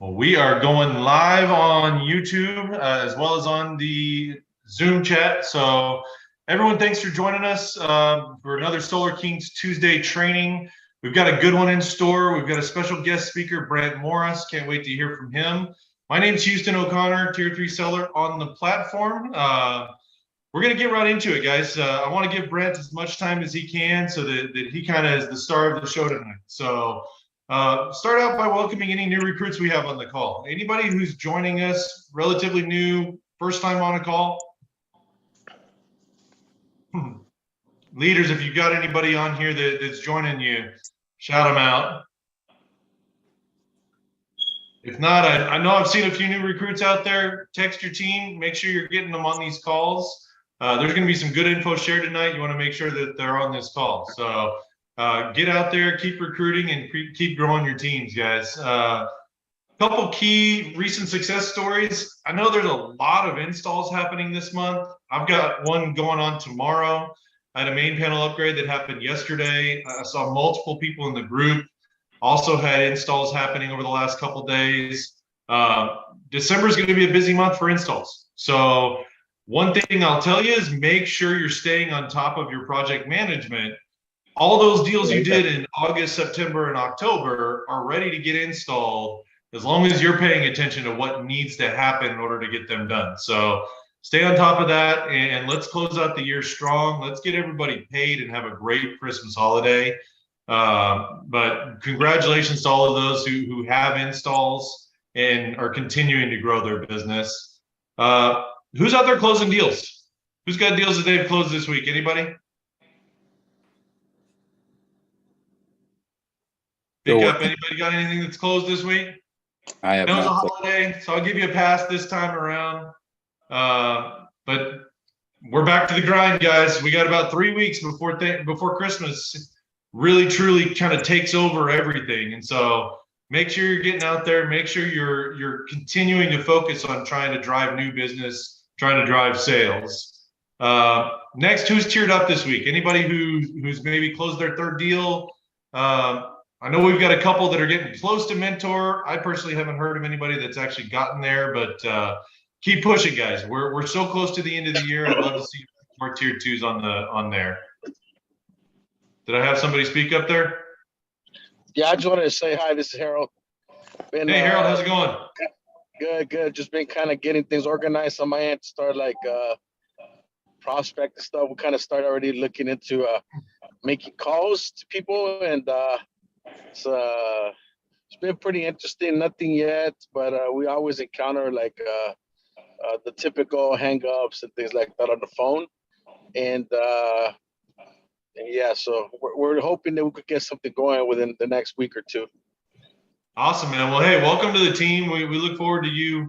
Well, we are going live on YouTube as well as on the Zoom chat. So everyone, thanks for joining us for another Solar Kings Tuesday training. We've got a good one in store. We've got a special guest speaker, Brandt Morris. Can't wait to hear from him. My name's Huston O'Connor, Tier 3 seller on the platform. We're going to get right into it, guys. I want to give Brandt as much time as he can so that he kind of is the star of the show tonight. So start out by welcoming any new recruits we have on the call. Anybody who's joining us, relatively new, first time on a call. Leaders, if you've got anybody on here that's joining you, shout them out. If not, I know I've seen a few new recruits out there. Text your team. Make sure you're getting them on these calls. There's going to be some good info shared tonight. You want to make sure that they're on this call. So get out there, keep recruiting, and keep growing your teams, guys. Couple key recent success stories. I know there's a lot of installs happening this month. I've got one going on tomorrow. I had a main panel upgrade that happened yesterday. I saw multiple people in the group. Also had installs happening over the last couple days. December is going to be a busy month for installs. So one thing I'll tell you is make sure you're staying on top of your project management. All those deals you did in August, September, and October are ready to get installed as long as you're paying attention to what needs to happen in order to get them done. So stay on top of that, and let's close out the year strong. Let's get everybody paid and have a great Christmas holiday. But congratulations to all of those who have installs and are continuing to grow their business. Who's out there closing deals? Who's got deals that they've closed this week? Anybody? Pick up. Anybody got anything that's closed this week? I have not. It was a holiday, so I'll give you a pass this time around. But we're back to the grind, guys. We got about 3 weeks before Christmas really truly kind of takes over everything. And so make sure you're getting out there, make sure you're continuing to focus on trying to drive new business, trying to drive sales. Next, who's tiered up this week? Anybody who's maybe closed their third deal? I know we've got a couple that are getting close to Mentor. I personally haven't heard of anybody that's actually gotten there, but keep pushing, guys. We're so close to the end of the year. I'd love to see more tier 2s on there. Did I have somebody speak up there? Yeah, I just wanted to say hi. This is Harold. Hey, Harold, how's it going? Good. Just been kind of getting things organized on my end to start like prospect and stuff. We kind of started already looking into making calls to people, and it's been pretty interesting. Nothing yet, but we always encounter like the typical hang-ups and things like that on the phone, and yeah, so we're hoping that we could get something going within the next week or two. Awesome, man. Well, hey, welcome to the team. We look forward to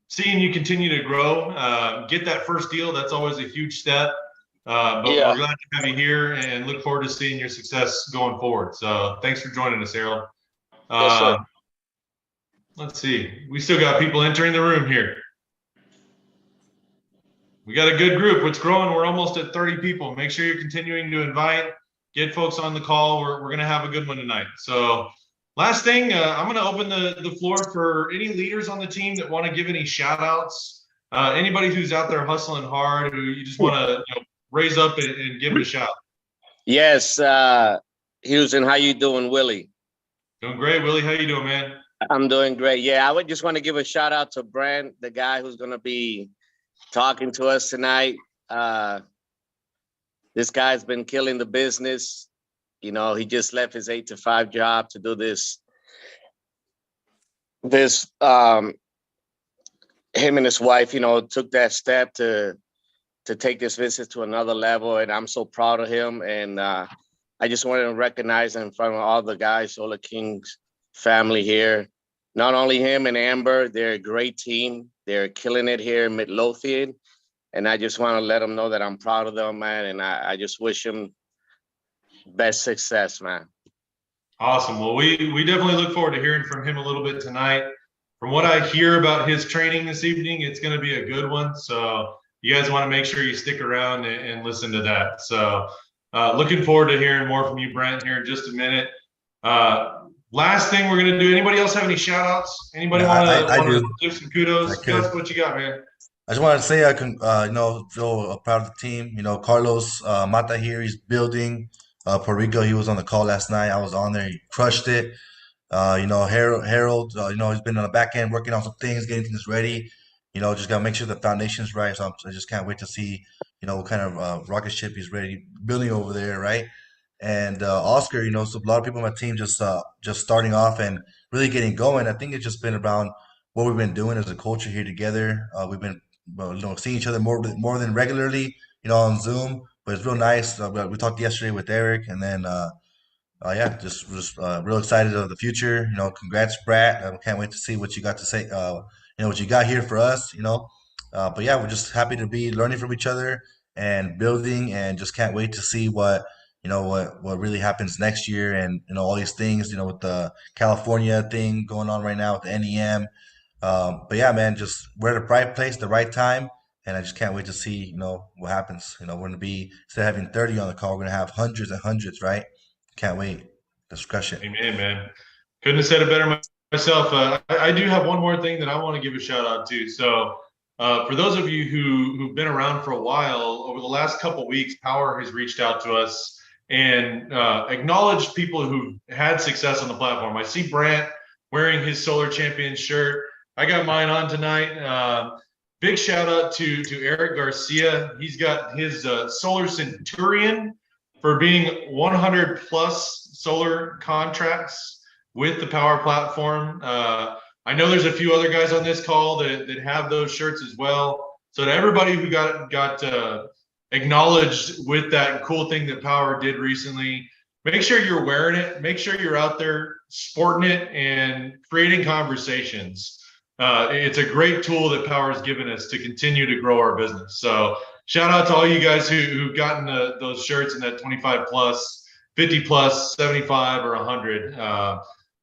seeing you continue to grow. Get that first deal. That's always a huge step. But yeah, we're glad to have you here and look forward to seeing your success going forward. So thanks for joining us, Harold. Yes, sir. Let's see. We still got people entering the room here. We got a good group. It's growing. We're almost at 30 people. Make sure you're continuing to invite, get folks on the call. We're going to have a good one tonight. So last thing, I'm going to open the floor for any leaders on the team that want to give any shout outs. Anybody who's out there hustling hard, who you just want to raise up and give them a shout. Yes. Houston, how you doing, Willie? Doing great, Willie. How you doing, man? I'm doing great. Yeah, I would just want to give a shout out to Brandt, the guy who's going to be talking to us tonight. This guy's been killing the business. You know, he just left his 8-to-5 job to do this. Him and his wife, took that step to take this business to another level, and I'm so proud of him. And I just wanted to recognize him in front of all the guys, Solar Kings family here. Not only him and Amber, they're a great team. They're killing it here in Midlothian. And I just want to let them know that I'm proud of them, man. And I just wish them best success, man. Awesome. Well, we definitely look forward to hearing from him a little bit tonight. From what I hear about his training this evening, it's going to be a good one. So you guys want to make sure you stick around and listen to that. So looking forward to hearing more from you, Brent, here in just a minute. last thing we're gonna do. Anybody else have any shout outs? Anybody Yeah, I want to do. give some If kudos? I Gus, could. what you got, man? I just wanted to say I can, feel proud of the team. Carlos Mata here, he's building. Puerto Rico, he was on the call last night. I was on there. He crushed it. Harold, he's been on the back end working on some things, getting things ready. Just gotta make sure the foundation's right. So I just can't wait to see, what kind of rocket ship he's ready building over there, right? And Oscar, so a lot of people on my team just starting off and really getting going. I think it's just been around what we've been doing as a culture here together. We've been, seeing each other more than regularly, on Zoom. But it's real nice. We talked yesterday with Eric, and then yeah, just real excited of the future. Congrats, Brad. I can't wait to see what you got to say. What you got here for us. But yeah, we're just happy to be learning from each other and building, and just can't wait to see what really happens next year, and all these things. With the California thing going on right now with the NEM. But yeah, man, just we're at the right place, the right time. And I just can't wait to see, what happens. We're going to be, instead of having 30 on the call, we're going to have hundreds and hundreds, right? Can't wait. Let's crush it. Amen, man. Couldn't have said it better myself. I do have one more thing that I want to give a shout out to. So, for those of you who've been around for a while, over the last couple of weeks, Powur has reached out to us and acknowledged people who've had success on the platform. I see Brandt wearing his Solar Champion shirt. I got mine on tonight. Big shout out to Eric Garcia. He's got his Solar Centurion for being 100 plus solar contracts with the Powur platform. I know there's a few other guys on this call that have those shirts as well. So to everybody who got acknowledged with that cool thing that Powur did recently, make sure you're wearing it. Make sure you're out there sporting it and creating conversations. It's a great tool that Powur has given us to continue to grow our business. So shout out to all you guys who've gotten those shirts in that 25 plus, 50 plus, 75 or 100.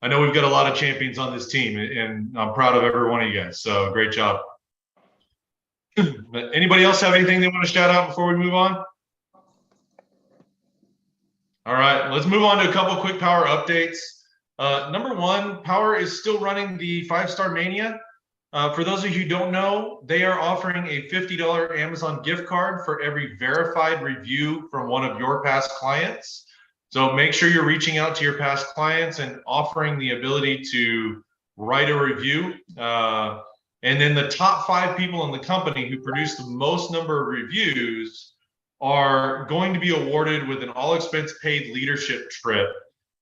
I know we've got a lot of champions on this team, and I'm proud of every one of you guys. So great job. Anybody else have anything they want to shout out before we move on? All right, let's move on to a couple quick Powur updates. Number one, Powur is still running the 5-Star Mania. For those of you who don't know, they are offering a $50 Amazon gift card for every verified review from one of your past clients. So make sure you're reaching out to your past clients and offering the ability to write a review. And then the top 5 people in the company who produce the most number of reviews are going to be awarded with an all-expense paid leadership trip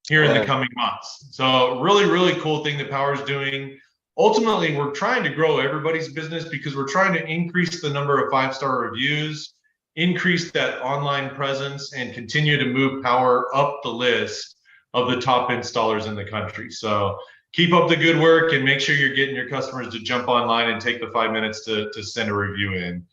here in the coming months. So really, really cool thing that Powur is doing. Ultimately, we're trying to grow everybody's business because we're trying to increase the number of 5-star reviews, increase that online presence, and continue to move Powur up the list of the top installers in the country. So keep up the good work and make sure you're getting your customers to jump online and take the 5 minutes to send a review in.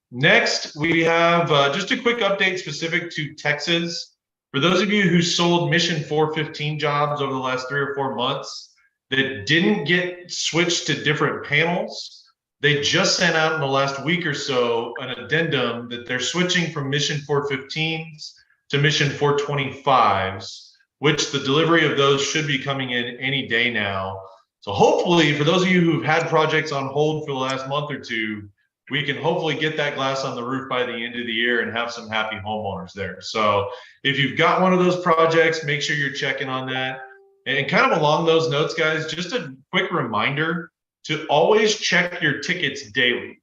Next, we have just a quick update specific to Texas. For those of you who sold Mission 415 jobs over the last 3 or 4 months that didn't get switched to different panels, they just sent out in the last week or so an addendum that they're switching from Mission 415s to Mission 425s, which the delivery of those should be coming in any day now. So hopefully, for those of you who've had projects on hold for the last month or two, we can hopefully get that glass on the roof by the end of the year and have some happy homeowners there. So if you've got one of those projects, make sure you're checking on that. And kind of along those notes, guys, just a quick reminder to always check your tickets daily,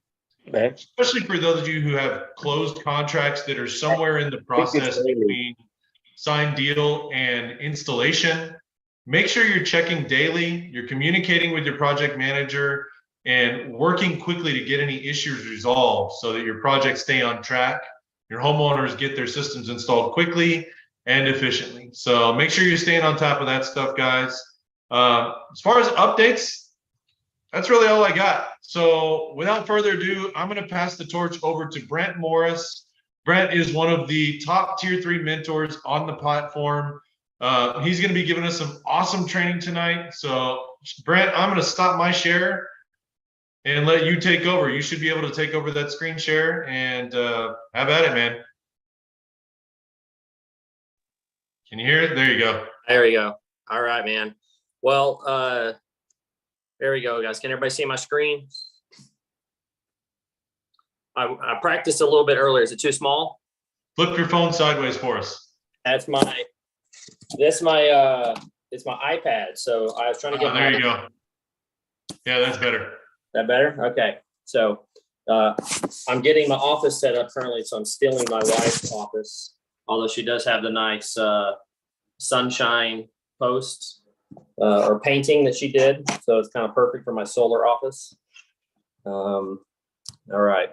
especially for those of you who have closed contracts that are somewhere in the process between signed deal and installation. Make sure you're checking daily, you're communicating with your project manager, and working quickly to get any issues resolved so that your projects stay on track, your homeowners get their systems installed quickly and efficiently. So make sure you're staying on top of that stuff, guys. As far as updates, that's really all I got. So without further ado, I'm going to pass the torch over to Brandt Morris. Brandt is one of the top tier 3 mentors on the platform. He's going to be giving us some awesome training tonight. So Brandt, I'm going to stop my share and let you take over. You should be able to take over that screen share and have at it, man. Can you hear it? There you go. There we go. All right, man. Well, there we go, guys. Can everybody see my screen? I practiced a little bit earlier. Is it too small? Flip your phone sideways for us. It's my iPad. So I was trying to get There you go. Yeah, that's better. That better? Okay. So I'm getting my office set up currently. So I'm stealing my wife's office, although she does have the nice sunshine post or painting that she did. So it's kind of perfect for my solar office. All right.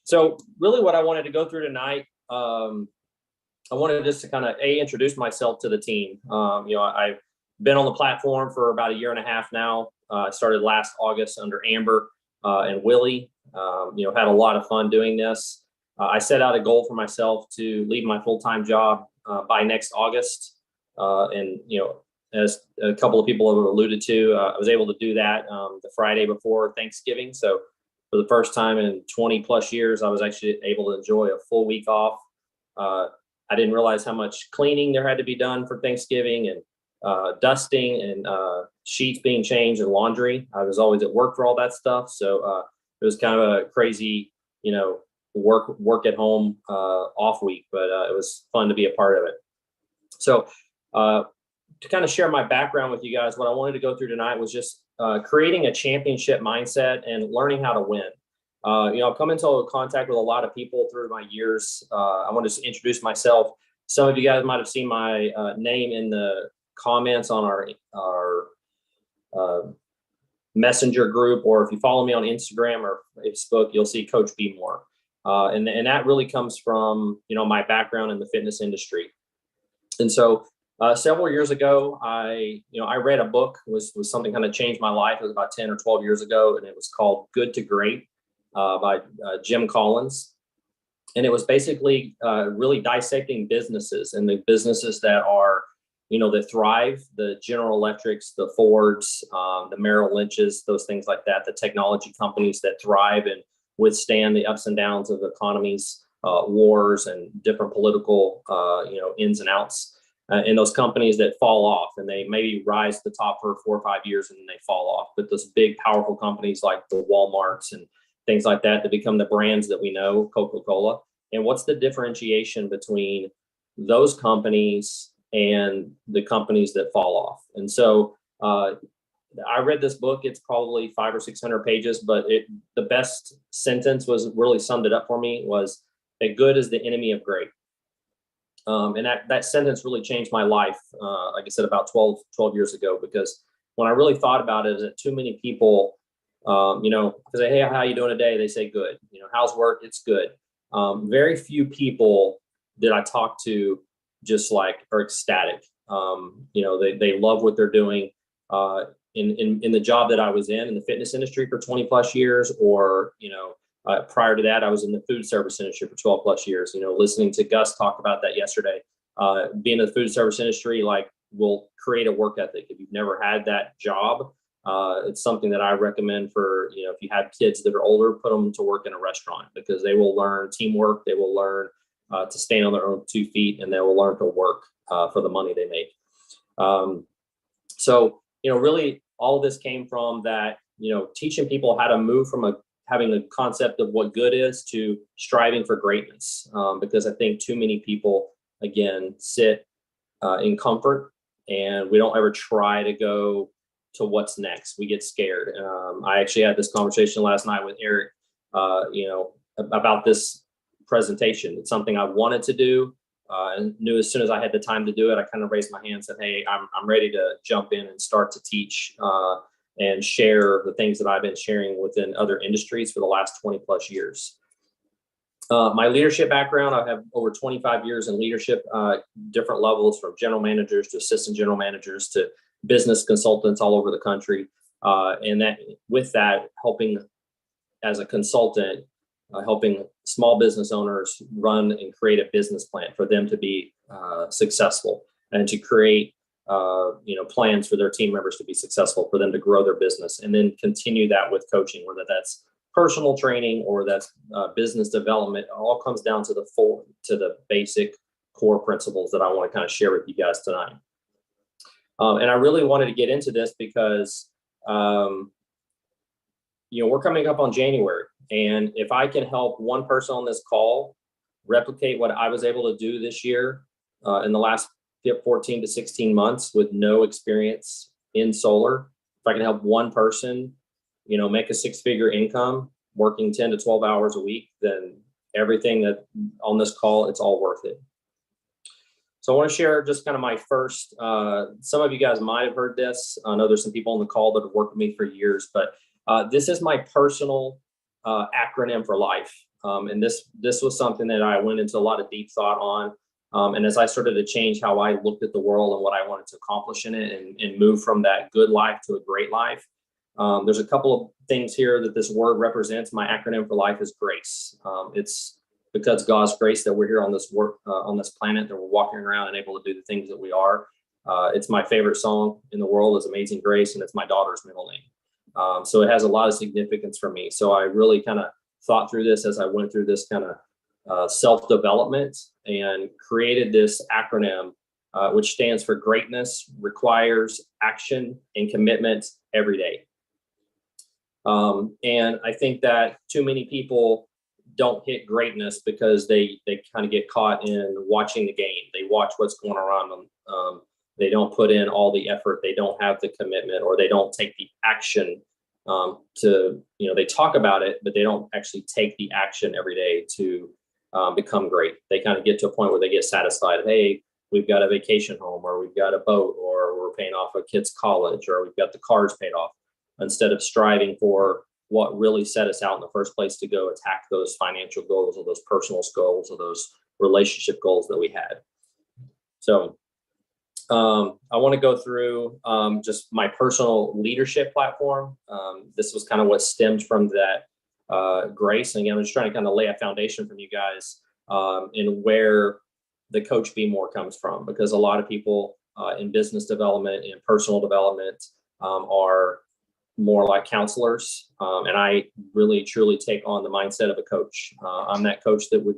So really what I wanted to go through tonight, I wanted just to kind of introduce myself to the team. I've been on the platform for about 1.5 years now. I started last August under Amber and Willie. Had a lot of fun doing this. I set out a goal for myself to leave my full-time job by next August. As a couple of people have alluded to, I was able to do that the Friday before Thanksgiving. So for the first time in 20 plus years, I was actually able to enjoy a full week off. I didn't realize how much cleaning there had to be done for Thanksgiving and dusting and sheets being changed and laundry. I was always at work for all that stuff. So it was kind of a crazy, work at home off week, but it was fun to be a part of it. So to kind of share my background with you guys, what I wanted to go through tonight was just creating a championship mindset and learning how to win. I've come into contact with a lot of people through my years. I want to introduce myself. Some of you guys might have seen my name in the comments on our messenger group, or if you follow me on Instagram or Facebook, you'll see Coach B More. And that really comes from, my background in the fitness industry. And so several years ago, I read a book, was something kind of changed my life. It was about 10 or 12 years ago, and it was called Good to Great by Jim Collins. And it was basically really dissecting businesses and the businesses that are, that thrive, the General Electrics, the Fords, the Merrill Lynch's, those things like that, the technology companies that thrive and withstand the ups and downs of economies, wars and different political, ins and outs. And those companies that fall off and they maybe rise to the top for 4 or 5 years and then they fall off. But those big, powerful companies like the Walmarts and things like that become the brands that we know, Coca-Cola. And what's the differentiation between those companies and the companies that fall off? And so I read this book. It's probably 500 or 600 pages, but the best sentence really summed it up for me was that good is the enemy of great. And that sentence really changed my life, like I said, about 12 years ago, because when I really thought about it, is that too many people, say, hey, how you doing today? They say good. How's work? It's good. Very few people that I talk to just are ecstatic. They love what they're doing. In the job that I was in the fitness industry for 20 plus years, or, prior to that, I was in the food service industry for 12 plus years, listening to Gus talk about that yesterday. Being in the food service industry, will create a work ethic. If you've never had that job, it's something that I recommend for, if you have kids that are older, put them to work in a restaurant, because they will learn teamwork. They will learn to stand on their own 2 feet, and they will learn to work for the money they make. So, really all of this came from that, teaching people how to move from having the concept of what good is to striving for greatness. Because I think too many people, again, sit in comfort, and we don't ever try to go to what's next. We get scared. I actually had this conversation last night with Eric, about this presentation. It's something I wanted to do, and knew as soon as I had the time to do it, I kind of raised my hand and said, hey, I'm ready to jump in and start to teach and share the things that I've been sharing within other industries for the last 20 plus years. My leadership background, I have over 25 years in leadership, different levels, from general managers to assistant general managers to business consultants all over the country. And with that, helping as a consultant, helping small business owners run and create a business plan for them to be successful, and to create plans for their team members to be successful, for them to grow their business, and then continue that with coaching, whether that's personal training or that's business development. It all comes down to the basic core principles that I want to kind of share with you guys tonight. And I really wanted to get into this because, we're coming up on January. And if I can help one person on this call replicate what I was able to do this year in the last 14 to 16 months with no experience in solar, if I can help one person, make a 6-figure income working 10 to 12 hours a week, then everything that on this call, it's all worth it. So I want to share just kind of my first, some of you guys might have heard this. I know there's some people on the call that have worked with me for years, but this is my personal acronym for life. And this was something that I went into a lot of deep thought on. And as I started to change how I looked at the world and what I wanted to accomplish in it and move from that good life to a great life, there's a couple of things here that this word represents. My acronym for life is grace. It's because God's grace that we're here on this on this planet, that we're walking around and able to do the things that we are. It's my favorite song in the world is Amazing Grace, and it's my daughter's middle name. So it has a lot of significance for me. So I really kind of thought through this as I went through this kind of self-development and created this acronym, which stands for greatness requires action and commitment every day. And I think that too many people don't hit greatness because they kind of get caught in watching the game. They watch what's going around them. They don't put in all the effort. They don't have the commitment, or they don't take the action they talk about it, but they don't actually take the action every day to become great. They kind of get to a point where they get satisfied. Hey, we've got a vacation home, or we've got a boat, or we're paying off a kid's college, or we've got the cars paid off, instead of striving for what really set us out in the first place to go attack those financial goals or those personal goals or those relationship goals that we had. So I want to go through just my personal leadership platform. This was kind of what stemmed from that grace. And again, I'm just trying to kind of lay a foundation from you guys in where the Coach Be More comes from, because a lot of people in business development and personal development are more like counselors. And I really, truly take on the mindset of a coach. I'm that coach that would,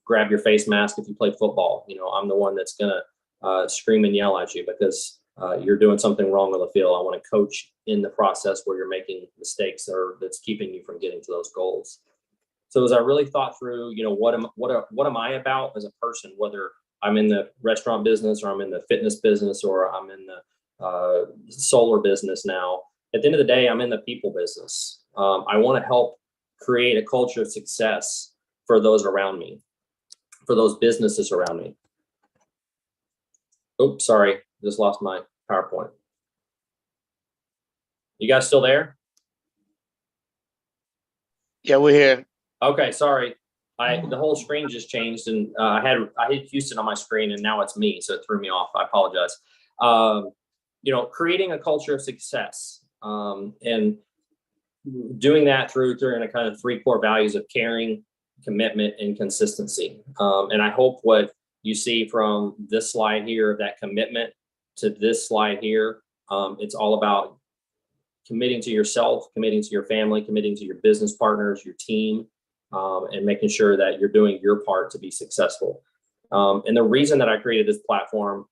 grab your face mask if you play football. I'm the one that's going to scream and yell at you because you're doing something wrong on the field. I want to coach in the process where you're making mistakes or that's keeping you from getting to those goals. So as I really thought through, what am I about as a person, whether I'm in the restaurant business or I'm in the fitness business or I'm in the solar business now, at the end of the day, I'm in the people business. I want to help create a culture of success for those around me, for those businesses around me. Oops, sorry, just lost my PowerPoint. You guys still there? Yeah, we're here. Okay, sorry. The whole screen just changed, and I had Houston on my screen, and now it's me, so it threw me off. I apologize. Creating a culture of success. And doing that through a kind of 3 core values of caring, commitment, and consistency. And I hope what you see from this slide here, of that commitment, to this slide here, it's all about committing to yourself, committing to your family, committing to your business partners, your team, and making sure that you're doing your part to be successful. And the reason that I created this platform,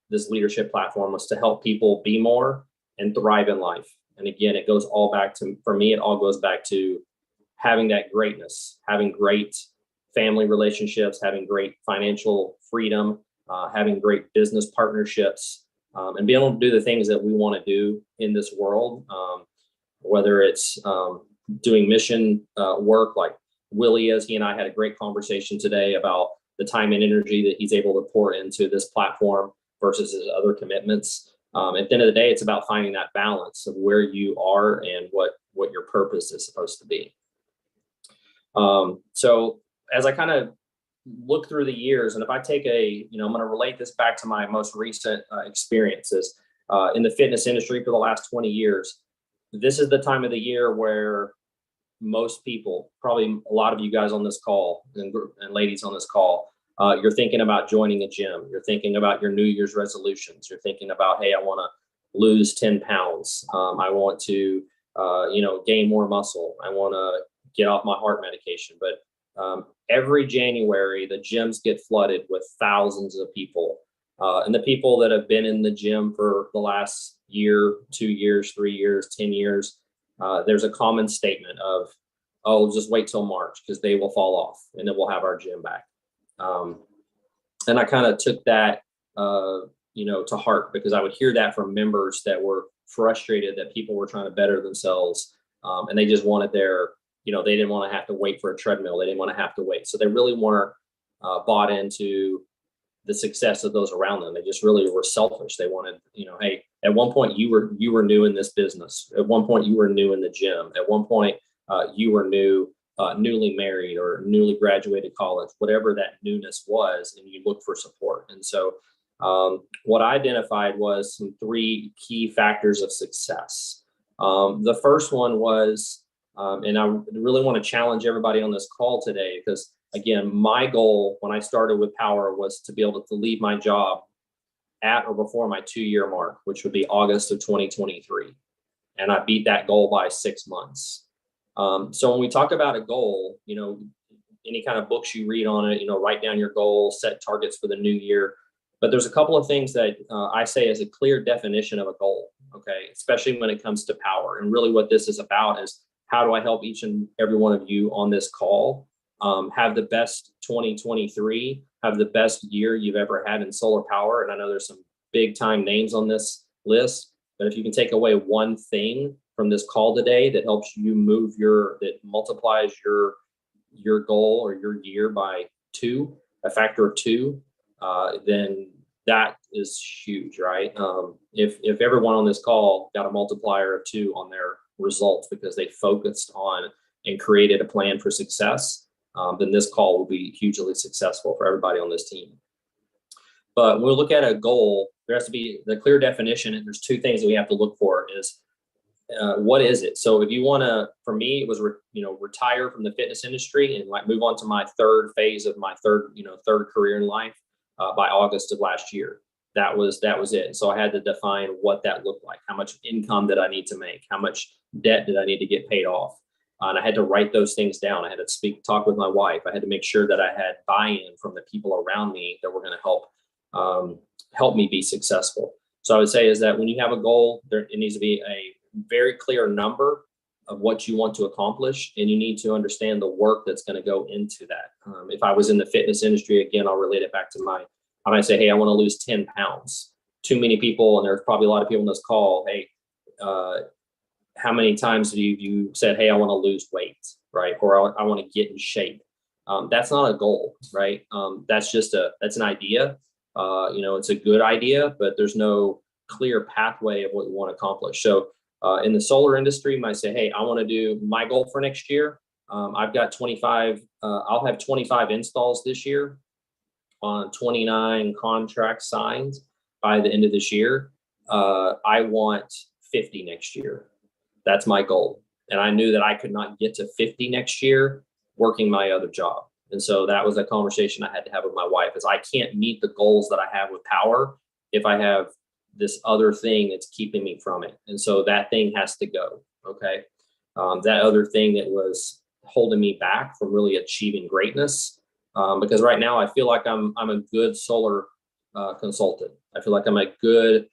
this leadership platform, was to help people be more and thrive in life. And again, it goes all back to, for me, it all goes back to having that greatness, having great family relationships, having great financial freedom, having great business partnerships, and being able to do the things that we want to do in this world, whether it's doing mission work like Willie is. He and I had a great conversation today about the time and energy that he's able to pour into this platform versus his other commitments. At the end of the day, it's about finding that balance of where you are and what your purpose is supposed to be. So as I kind of look through the years, and if I take I'm going to relate this back to my most recent experiences in the fitness industry for the last 20 years. This is the time of the year where most people, probably a lot of you guys on this call and ladies on this call, you're thinking about joining a gym. You're thinking about your New Year's resolutions. You're thinking about, hey, I want to lose 10 pounds. I want to, gain more muscle. I want to get off my heart medication. But every January, the gyms get flooded with thousands of people And the people that have been in the gym for the last year, 2 years, 3 years, 10 years, there's a common statement of, oh, just wait till March because they will fall off and then we'll have our gym back. And I kind of took that, to heart, because I would hear that from members that were frustrated that people were trying to better themselves. And they just wanted they didn't want to have to wait for a treadmill. They didn't want to have to wait. So they really weren't bought into the success of those around them. They just really were selfish. They wanted, hey, at one point you were new in this business. At one point you were new in the gym. At one point you were newly married or newly graduated college, whatever that newness was, and you look for support. And so what I identified was some 3 key factors of success. The first one was, and I really want to challenge everybody on this call today, because again, my goal when I started with Powur was to be able to leave my job at or before my 2-year mark, which would be August of 2023. And I beat that goal by 6 months. So when we talk about a goal, any kind of books you read on it, write down your goal, set targets for the new year. But there's a couple of things that I say as a clear definition of a goal, okay, especially when it comes to Powur. And really what this is about is, how do I help each and every one of you on this call have the best 2023, have the best year you've ever had in solar power? And I know there's some big time names on this list, but if you can take away one thing from this call today that helps you that multiplies your goal or your year by 2, a factor of 2, then that is huge, right? If everyone on this call got a multiplier of 2 on their results because they focused on and created a plan for success, then this call will be hugely successful for everybody on this team. But when we look at a goal, there has to be the clear definition, and there's 2 things that we have to look for is, what is it? So if you want to, for me, it was, retire from the fitness industry and move on to my 3rd phase of my third career in life by August of last year. That was it. And so I had to define what that looked like. How much income did I need to make? How much debt did I need to get paid off? And I had to write those things down. I had to talk with my wife. I had to make sure that I had buy-in from the people around me that were going to help me be successful. So I would say is that when you have a goal, it needs to be a very clear number of what you want to accomplish, and you need to understand the work that's going to go into that. If I was in the fitness industry, again, I'll relate it back to I might say, hey, I want to lose 10 pounds. Too many people, and there's probably a lot of people on this call, hey, how many times have you said, hey, I want to lose weight, right? Or I want to get in shape. That's not a goal, right? That's an idea. It's a good idea, but there's no clear pathway of what you want to accomplish. So in the solar industry, you might say, hey, I want to do my goal for next year. I've got 25, I'll have 25 installs this year on 29 contracts signed by the end of this year. I want 50 next year. That's my goal. And I knew that I could not get to 50 next year working my other job. And so that was a conversation I had to have with my wife, is I can't meet the goals that I have with Powur if I have this other thing that's keeping me from it. And so that thing has to go. Okay. That other thing that was holding me back from really achieving greatness. Because right now I feel like I'm a good solar consultant. I feel like I'm a good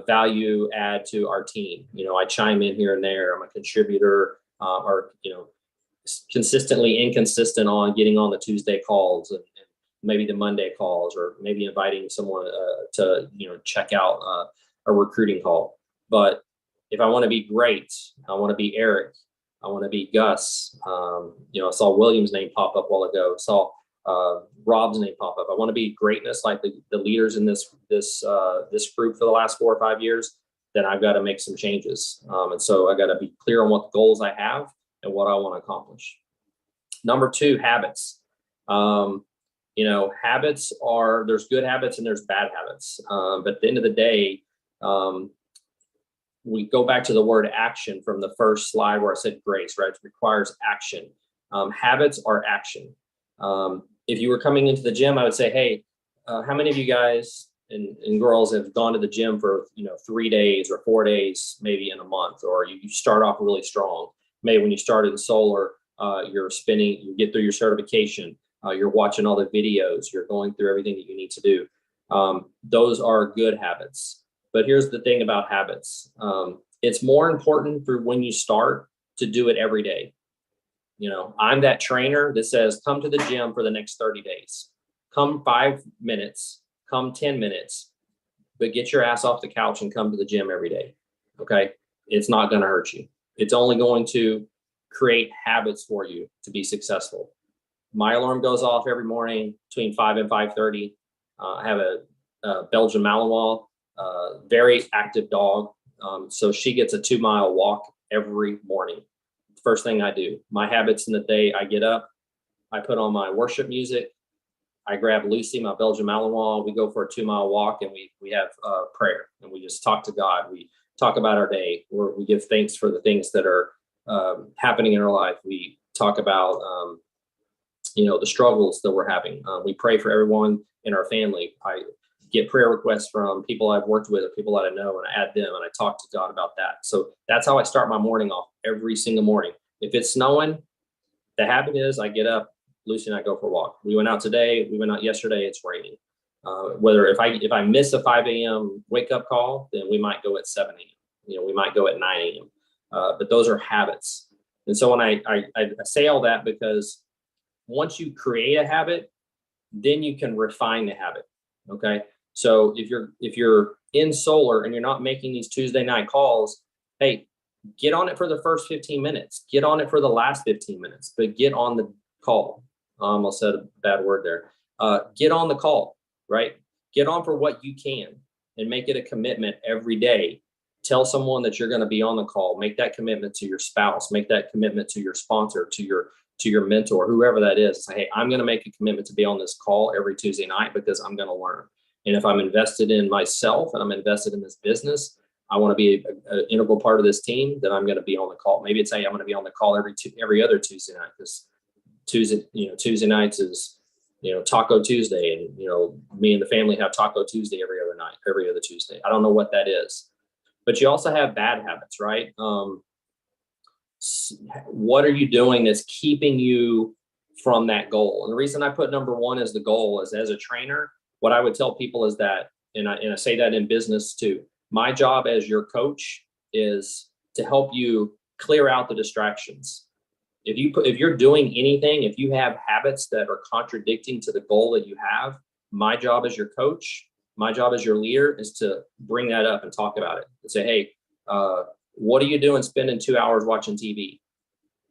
value add to our team. I chime in here and there. I'm a contributor, or consistently inconsistent on getting on the Tuesday calls and maybe the Monday calls, or maybe inviting someone to check out a recruiting call. But if I want to be great, I want to be Eric, I want to be Gus. I saw William's name pop up a while ago. Saw Rob's name pop up. I want to be greatness like the leaders in this group for the last 4 or 5 years. Then I've got to make some changes. And so I got to be clear on what the goals I have and what I want to accomplish. Number 2, habits. Habits there's good habits and there's bad habits. But at the end of the day, we go back to the word action from the first slide where I said grace, right? It requires action. Habits are action. If you were coming into the gym, I would say, hey, how many of you guys and girls have gone to the gym for 3 days or 4 days, maybe in a month, or you start off really strong. Maybe when you started in solar, you get through your certification, you're watching all the videos, you're going through everything that you need to do. Those are good habits. But here's the thing about habits. It's more important for when you start to do it every day. You know, I'm that trainer that says, come to the gym for the next 30 days, come 5 minutes, come 10 minutes, but get your ass off the couch and come to the gym every day. Okay. It's not going to hurt you. It's only going to create habits for you to be successful. My alarm goes off every morning between 5 and 5:30. I have a Belgian Malinois, very active dog. So she gets a 2-mile walk every morning. First thing I do. My habits in the day, I get up, I put on my worship music, I grab Lucy, my Belgian Malinois, we go for a 2-mile walk, and we have prayer, and we just talk to God. We talk about our day, we give thanks for the things that are happening in our life. We talk about the struggles that we're having. We pray for everyone in our family. I get prayer requests from people I've worked with or people that I know, and I add them, and I talk to God about that. So that's how I start my morning off every single morning. If it's snowing, the habit is I get up, Lucy and I go for a walk. We went out today. We went out yesterday. It's raining. Whether if I miss a 5 a.m. wake up call, then we might go at 7 a.m. We might go at 9 a.m. But those are habits. And so when I say all that, because once you create a habit, then you can refine the habit. Okay. So if you're in solar and you're not making these Tuesday night calls, hey, get on it for the first 15 minutes, get on it for the last 15 minutes, but get on the call. I almost said a bad word there. Get on the call, right? Get on for what you can and make it a commitment every day. Tell someone that you're going to be on the call. Make that commitment to your spouse. Make that commitment to your sponsor, to your mentor, whoever that is. Say, hey, I'm going to make a commitment to be on this call every Tuesday night because I'm going to learn. And if I'm invested in myself and I'm invested in this business, I want to be an integral part of this team, then I'm going to be on the call. Maybe it's, hey, I'm going to be on the call every other Tuesday night, because Tuesday nights is, Taco Tuesday, and, me and the family have Taco Tuesday every other night, every other Tuesday. I don't know what that is, but you also have bad habits, right? What are you doing that's keeping you from that goal? And the reason I put number one as the goal is, as a trainer, what I would tell people is that, and I say that in business too, my job as your coach is to help you clear out the distractions. If you're doing anything, if you have habits that are contradicting to the goal that you have, my job as your coach, my job as your leader is to bring that up and talk about it and say, hey, what are you doing spending 2 hours watching TV,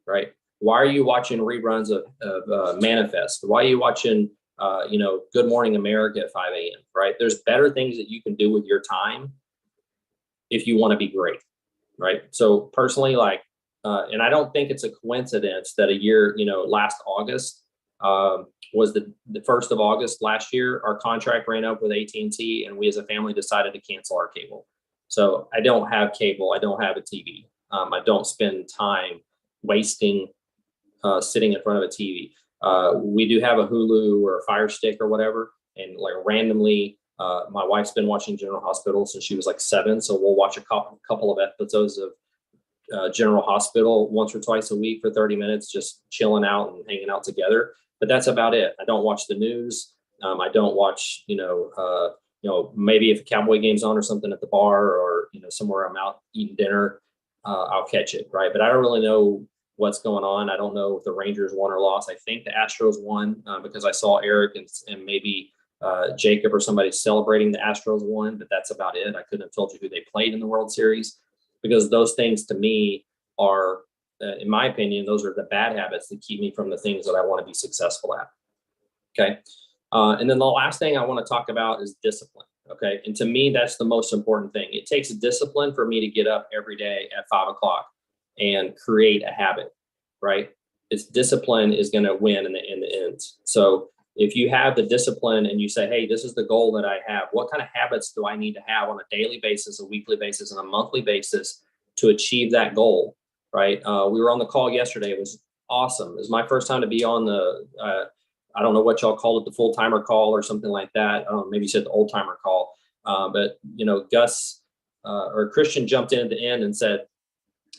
right? Why are you watching reruns of Manifest? Why are you watching, Good Morning America at 5 a.m., right? There's better things that you can do with your time if you want to be great, right? So personally, and I don't think it's a coincidence that a year, last August was the 1st of August last year, our contract ran up with AT&T, and we as a family decided to cancel our cable. So I don't have cable. I don't have a TV. I don't spend time wasting sitting in front of a TV. We do have a Hulu or a Fire Stick or whatever. And randomly, my wife's been watching General Hospital since she was 7. So we'll watch a couple of episodes of General Hospital once or twice a week for 30 minutes, just chilling out and hanging out together. But that's about it. I don't watch the news. I don't watch, maybe if a Cowboy game's on or something at the bar, or, somewhere I'm out eating dinner, I'll catch it. Right. But I don't really know what's going on. I don't know if the Rangers won or lost. I think the Astros won because I saw Eric and maybe Jacob or somebody celebrating the Astros won, but that's about it. I couldn't have told you who they played in the World Series, because those things to me are, in my opinion, those are the bad habits that keep me from the things that I want to be successful at. Okay. And then the last thing I want to talk about is discipline. Okay. And to me, that's the most important thing. It takes discipline for me to get up every day at 5 o'clock and create a habit, right? It's discipline is going to win in the end. So if you have the discipline and you say, hey, this is the goal that I have, what kind of habits do I need to have on a daily basis, a weekly basis, and a monthly basis to achieve that goal, right? We were on the call yesterday. It was awesome. It was my first time to be on the, I don't know what y'all call it, the full timer call or something like that. I don't know, maybe you said the old timer call. But Gus or Christian jumped in at the end and said,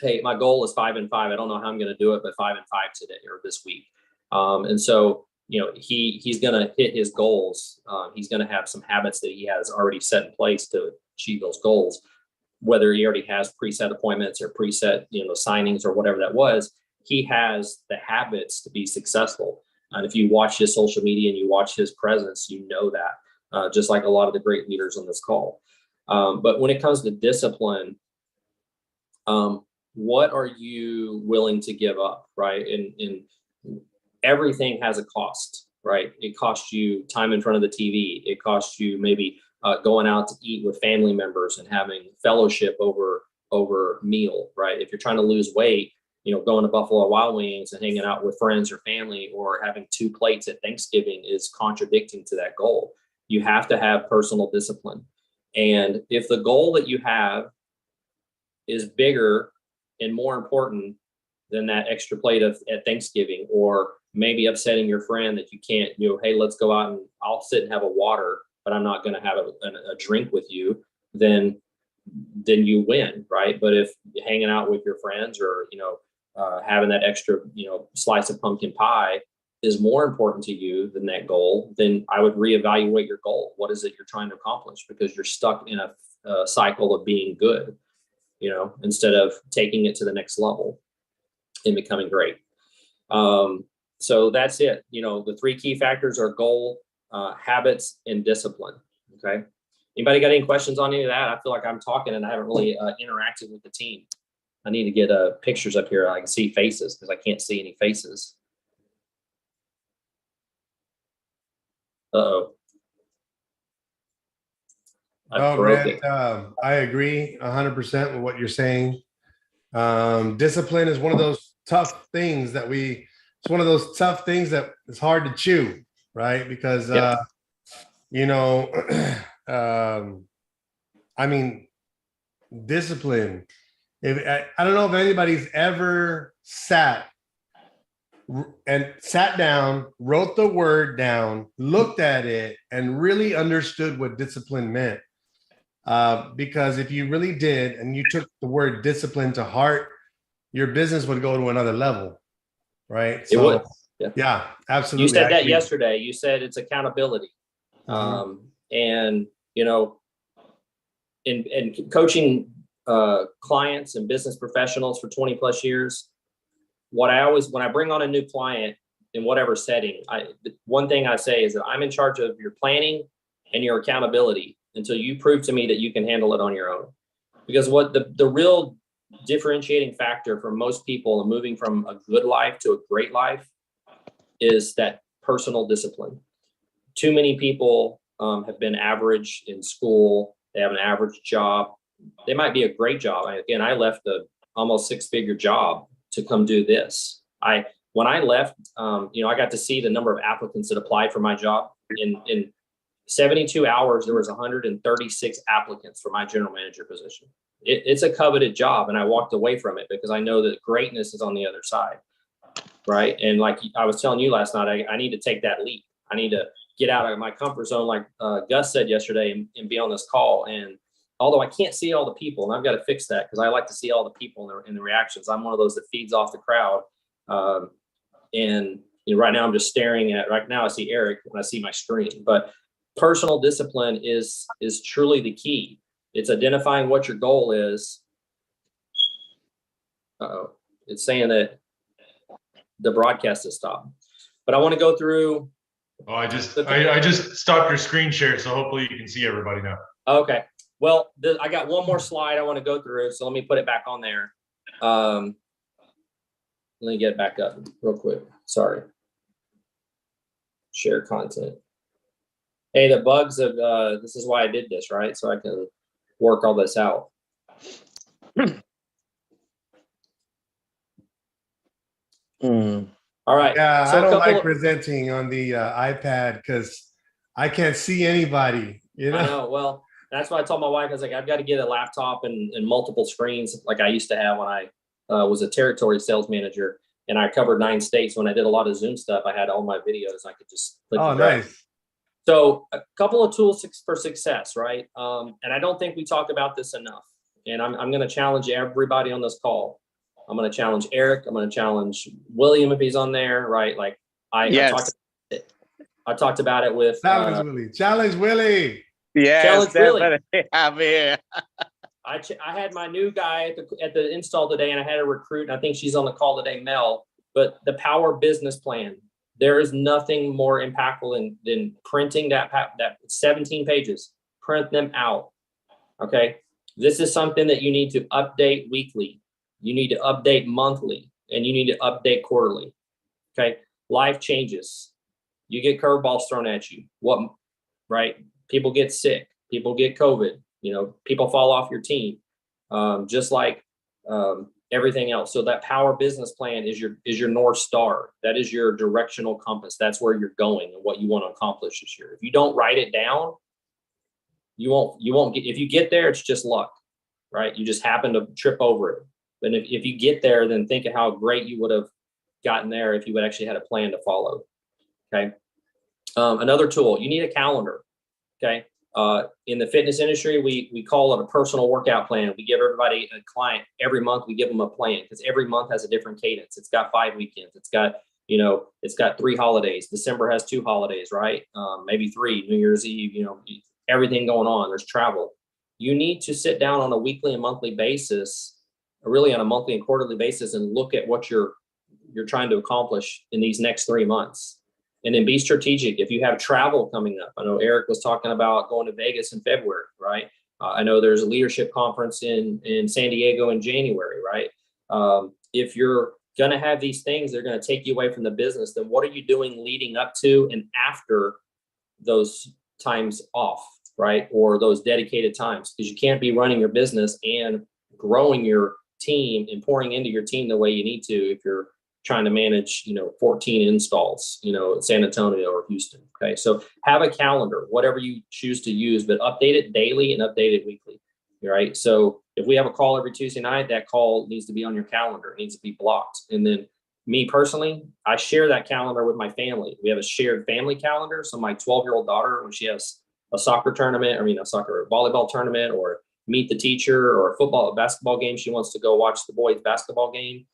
hey, my goal is 5 and 5. I don't know how I'm going to do it, but 5 and 5 today or this week. And so he's going to hit his goals. He's going to have some habits that he has already set in place to achieve those goals, whether he already has preset appointments or preset, signings or whatever that was. He has the habits to be successful. And if you watch his social media and you watch his presence, that just like a lot of the great leaders on this call. But when it comes to discipline, what are you willing to give up, right? And everything has a cost, right? It costs you time in front of the TV. It costs you maybe going out to eat with family members and having fellowship over meal, right? If you're trying to lose weight, going to Buffalo Wild Wings and hanging out with friends or family or having 2 plates at Thanksgiving is contradicting to that goal. You have to have personal discipline. And if the goal that you have is bigger and more important than that extra plate at Thanksgiving, or maybe upsetting your friend that you can't, hey, let's go out and I'll sit and have a water, but I'm not going to have a drink with you, then you win, right? But if you're hanging out with your friends or, having that extra, slice of pumpkin pie is more important to you than that goal, then I would reevaluate your goal. What is it you're trying to accomplish? Because you're stuck in a cycle of being good, instead of taking it to the next level and becoming great. So that's it. The 3 key factors are goal, habits, and discipline. Okay. Anybody got any questions on any of that? I feel like I'm talking and I haven't really interacted with the team. I need to get pictures up here. I can see faces because I can't see any faces. Uh-oh. Brent, I agree 100% with what you're saying. Discipline is one of those tough things that it's hard to chew, right? Because, discipline. I don't know if anybody's ever sat down, wrote the word down, looked at it, and really understood what discipline meant. Because if you really did, and you took the word discipline to heart, your business would go to another level, right? It would. Yeah, absolutely. You said that yesterday. You said it's accountability. Mm-hmm. And, in coaching clients and business professionals for 20 plus years, when I bring on a new client in whatever setting, one thing I say is that I'm in charge of your planning and your accountability until you prove to me that you can handle it on your own. Because what the real differentiating factor for most people in moving from a good life to a great life is that personal discipline. Too many people have been average in school. They have an average job. They might be a great job. Again, I left the almost 6-figure job to come do this. When I left, I got to see the number of applicants that applied for my job. In 72 hours, there was 136 applicants for my general manager position. It's a coveted job, and I walked away from it because I know that greatness is on the other side, right? And like I was telling you last night, I need to take that leap. I need to get out of my comfort zone, like Gus said yesterday, and be on this call. And although I can't see all the people, and I've got to fix that because I like to see all the people in the reactions. I'm one of those that feeds off the crowd. And right now I'm just staring at, right now I see Eric when I see my screen. But personal discipline is truly the key. It's identifying what your goal is. Uh-oh, it's saying that the broadcast has stopped. But I want to go through. Oh, I just stopped your screen share, so hopefully you can see everybody now. Okay. Well, I got one more slide I want to go through, so let me put it back on there. Let me get it back up real quick. Sorry. Share content. Hey, the bugs of this is why I did this, right? So I can work all this out. All right. Yeah, so I don't like presenting on the iPad because I can't see anybody. I know. Well, that's why I told my wife, I was like, I've got to get a laptop and multiple screens like I used to have when I was a territory sales manager, and I covered 9 states. When I did a lot of Zoom stuff, I had all my videos. I could just click. Oh, nice. So a couple of tools for success, right? And I don't think we talk about this enough. And I'm going to challenge everybody on this call. I'm going to challenge Eric. I'm going to challenge William if he's on there, right? Like I talked about I talked about it with Challenge Willie. Challenge Willie. Yes, Challenge Willie. definitely. I'm here. I had my new guy at the install today, and I had a recruit, and I think she's on the call today, Mel. But the Power business plan, there is nothing more impactful than printing that 17 pages. Print them out. Okay, this is something that you need to update weekly. You need to update monthly, and you need to update quarterly. Okay, life changes. You get curveballs thrown at you. What, right? People get sick. People get COVID. You know, people fall off your team, just like everything else. So that Power business plan is your North Star. That is your directional compass. That's where you're going and what you want to accomplish this year. If you don't write it down, you won't get. If you get there, it's just luck, right? You just happen to trip over it. But if you get there, then think of how great you would have gotten there if you would actually had a plan to follow. Okay. Another tool, you need a calendar. Okay. In the fitness industry, we call it a personal workout plan. We give everybody a client every month. We give them a plan because every month has a different cadence. It's got 5 weekends. It's got 3 holidays. December has 2 holidays, right? Maybe 3, New Year's Eve, everything going on. There's travel. You need to sit down on a weekly and monthly basis, or really on a monthly and quarterly basis, and look at what you're trying to accomplish in these next 3 months. And then be strategic. If you have travel coming up, I know Eric was talking about going to Vegas in February, right? I know there's a leadership conference in San Diego in January, right? If you're going to have these things, they're going to take you away from the business. Then what are you doing leading up to and after those times off, right? Or those dedicated times, because you can't be running your business and growing your team and pouring into your team the way you need to if you're trying to manage, 14 installs, in San Antonio or Houston. Okay. So have a calendar, whatever you choose to use, but update it daily and update it weekly. Right. So if we have a call every Tuesday night, that call needs to be on your calendar. It needs to be blocked. And then me personally, I share that calendar with my family. We have a shared family calendar. So my 12-year-old daughter, when she has a soccer tournament, volleyball tournament, or meet the teacher, or a basketball game, she wants to go watch the boys basketball game,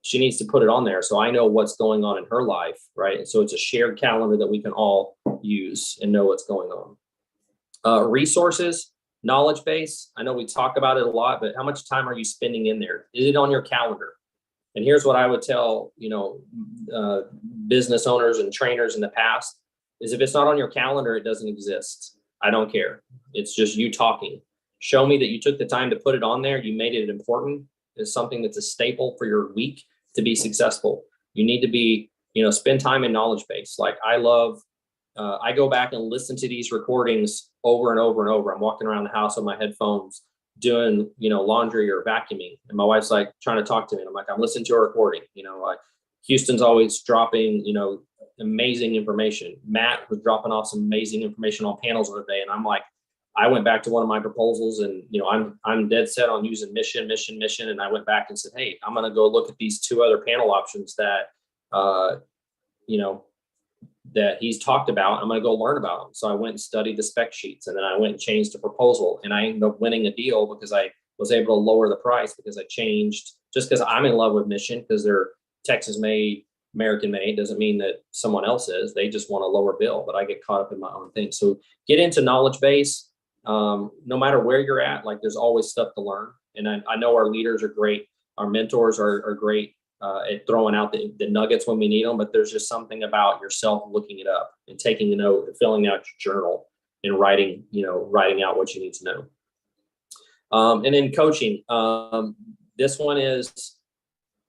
she needs to put it on there. So I know what's going on in her life, right? And so it's a shared calendar that we can all use and know what's going on. Resources, knowledge base. I know we talk about it a lot, but how much time are you spending in there? Is it on your calendar? And here's what I would tell, business owners and trainers in the past is if it's not on your calendar, it doesn't exist. I don't care. It's just you talking. Show me that you took the time to put it on there. You made it important. It's something that's a staple for your week to be successful. You need to be, spend time in knowledge base. Like I go back and listen to these recordings over and over and over. I'm walking around the house with my headphones doing, laundry or vacuuming. And my wife's like trying to talk to me. And I'm like, I'm listening to a recording, like Houston's always dropping, amazing information. Matt was dropping off some amazing information on panels the other day. And I'm like, I went back to one of my proposals and, I'm dead set on using mission. And I went back and said, hey, I'm going to go look at these 2 other panel options that, that he's talked about. I'm going to go learn about them. So I went and studied the spec sheets, and then I went and changed the proposal, and I ended up winning a deal because I was able to lower the price because I changed, just because I'm in love with mission, because they're Texas made, American made, doesn't mean that someone else is. They just want a lower bill, but I get caught up in my own thing. So get into knowledge base. No matter where you're at, like there's always stuff to learn. And I know our leaders are great. Our mentors are great at throwing out the nuggets when we need them, but there's just something about yourself looking it up and taking a note and filling out your journal and writing out what you need to know. And then coaching. This one is,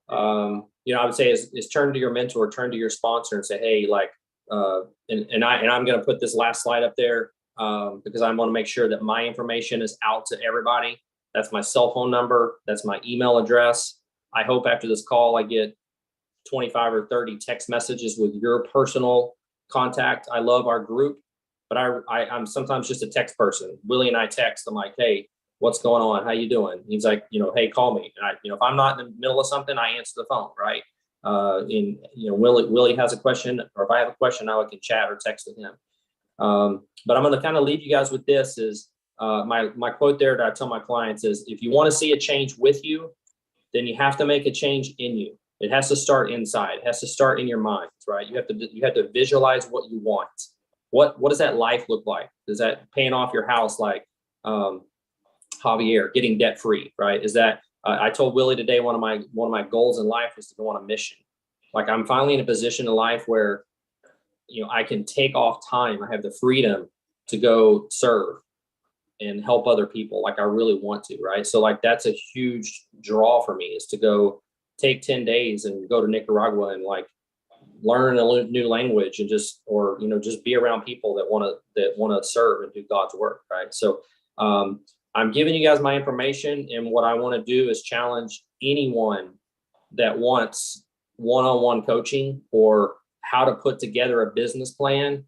I would say is turn to your mentor, turn to your sponsor and say, hey, like, and I'm going to put this last slide up there. Because I want to make sure that my information is out to everybody. That's my cell phone number. That's my email address. I hope after this call, I get 25 or 30 text messages with your personal contact. I love our group, but I'm sometimes just a text person. Willie and I text. I'm like, hey, what's going on? How you doing? He's like, hey, call me. And if I'm not in the middle of something, I answer the phone, right? Willie has a question, or if I have a question, now I can chat or text with him. But I'm going to kind of leave you guys with this is my quote there that I tell my clients is, if you want to see a change with you, then you have to make a change in you. It has to start inside. It has to start in your mind, right? You have to visualize what you want. what does that life look like? Is that paying off your house like Javier, getting debt free, right? Is that I told Willie today one of my goals in life is to go on a mission. Like I'm finally in a position in life where I can take off time. I have the freedom to go serve and help other people like I really want to, right? So like that's a huge draw for me, is to go take 10 days and go to Nicaragua and like learn a new language and just be around people that want to serve and do God's work, right? So I'm giving you guys my information, and what I want to do is challenge anyone that wants one-on-one coaching or how to put together a business plan.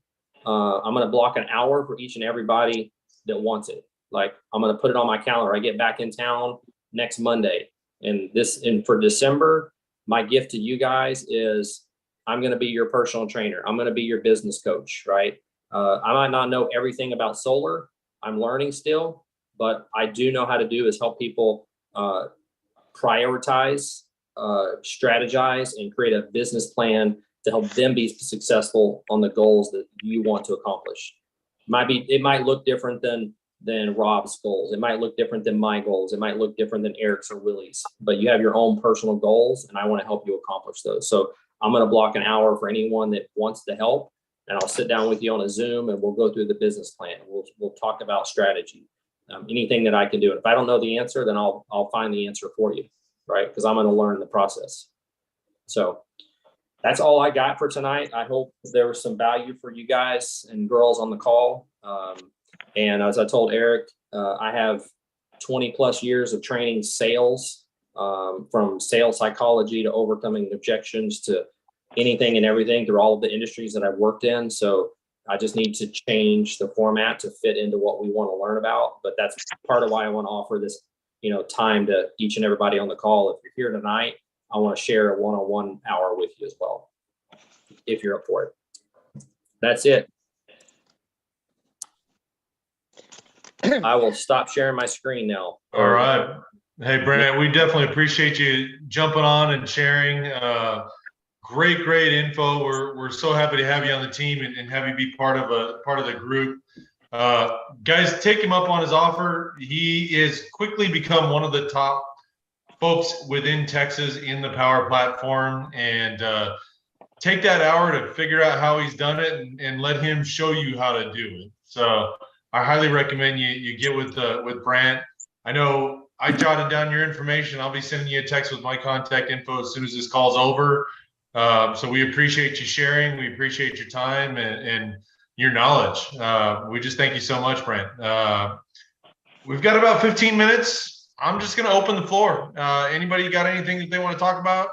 I'm going to block an hour for each and everybody that wants it. Like I'm going to put it on my calendar. I get back in town next Monday, and for December, my gift to you guys is I'm going to be your personal trainer. I'm going to be your business coach, right? I might not know everything about solar. I'm learning still, but I do know how to do is help people prioritize, strategize, and create a business plan to help them be successful on the goals that you want to accomplish. It might look different than Rob's goals. It might look different than my goals. It might look different than Eric's or Willie's, but you have your own personal goals, and I want to help you accomplish those. So I'm going to block an hour for anyone that wants to help, and I'll sit down with you on a Zoom and we'll go through the business plan. We'll talk about strategy, anything that I can do. And if I don't know the answer, then I'll find the answer for you, right? Because I'm going to learn the process. So that's all I got for tonight. I hope there was some value for you guys and girls on the call. And as I told Eric, I have 20 plus years of training sales, from sales psychology to overcoming objections to anything and everything through all of the industries that I've worked in. So I just need to change the format to fit into what we want to learn about. But that's part of why I want to offer this, time to each and everybody on the call. If you're here tonight, I want to share a one-on-one hour with you as well, if you're up for it. That's it. I will stop sharing my screen now. All right. Hey, Brent, we definitely appreciate you jumping on and sharing. Great info. We're so happy to have you on the team and have you be part of the group. Guys, take him up on his offer. He is quickly become one of the top folks within Texas in the Powur platform, and take that hour to figure out how he's done it and let him show you how to do it. So I highly recommend you get with Brandt. I know I jotted down your information. I'll be sending you a text with my contact info as soon as this call's over. So we appreciate you sharing. We appreciate your time and your knowledge. We just thank you so much, Brandt. We've got about 15 minutes. I'm just going to open the floor. Anybody got anything that they want to talk about?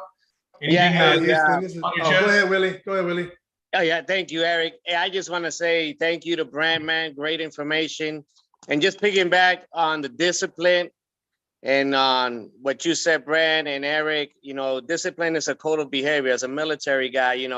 Anything Go ahead, Willie. Oh, yeah. Thank you, Eric. I just want to say thank you to Brandt, man. Great information. And just picking back on the discipline and on what you said, Brandt and Eric, discipline is a code of behavior. As a military guy,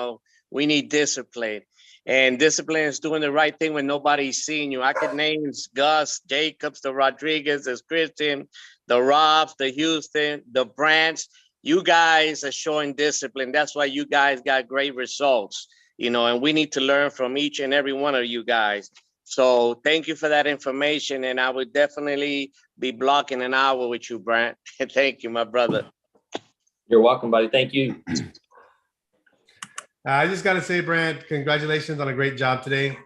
we need discipline. And discipline is doing the right thing when nobody's seeing you. I could name Gus, Jacobs, the Rodriguez, Christian, the Robs, the Houston, the Brandts. You guys are showing discipline. That's why you guys got great results, and we need to learn from each and every one of you guys. So thank you for that information. And I would definitely be blocking an hour with you, Brandt. Thank you, my brother. You're welcome, buddy. Thank you. I just got to say, Brandt, congratulations on a great job today.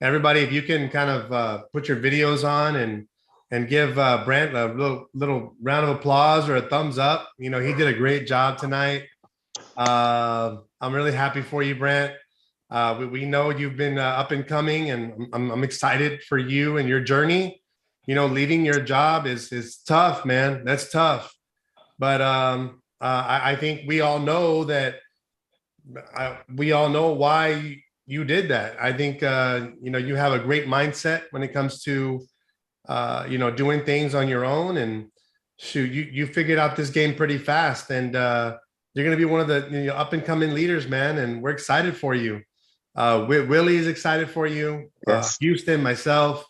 Everybody, if you can kind of put your videos on and give Brandt a little round of applause or a thumbs up. He did a great job tonight. I'm really happy for you, Brandt. We know you've been up and coming, and I'm excited for you and your journey. Leaving your job is tough, man. That's tough. But I think we all know that. We all know why you did that. I think you have a great mindset when it comes to doing things on your own, and shoot, you figured out this game pretty fast, and you're going to be one of the up and coming leaders, man. And we're excited for you. Willie is excited for you. Yes. Houston, myself.